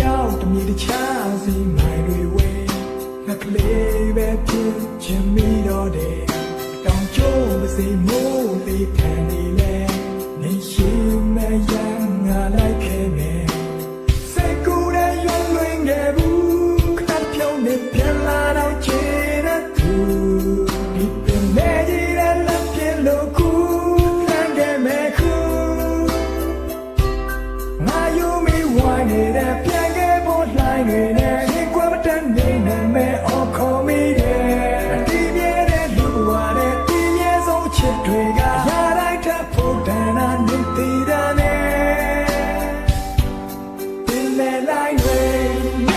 ရောက်တမီတခြားစီမိုင်တွေဝေးငါကလေးပဲဖြစ်ချင်မိတော့တယ်တောင်ကျိုးမစိမိုးလေးခံနေလဲနေရှိမရငါလိုက်ခဲ့မယ်စိတ်ကူးတဲ့ရွံ့လွင်ခဲ့ဘူးခဏပြုံးနေပြန်လာတော့ချင်တဲ့သူဒီပင်နေကြီးတဲ့လက်ပြလို့ကူခံခဲ့မယ်ခုငါယူမိဝိုင်းနေတဲ့ပြန်ခဲ့ဖို့လှိုင်းနေတဲ့ဒီကွယ်မတတ်နေနဲ့အော်ခေါ်မိတယ်ဒီမြဲတဲ့လူဝါတဲ့ဒီမြဲဆုံးချစ်တွေကရလိုက်တဲ့ဖို့တန်တာနေသေးတယ်နဲ့ပင်လေလိုက်တွေ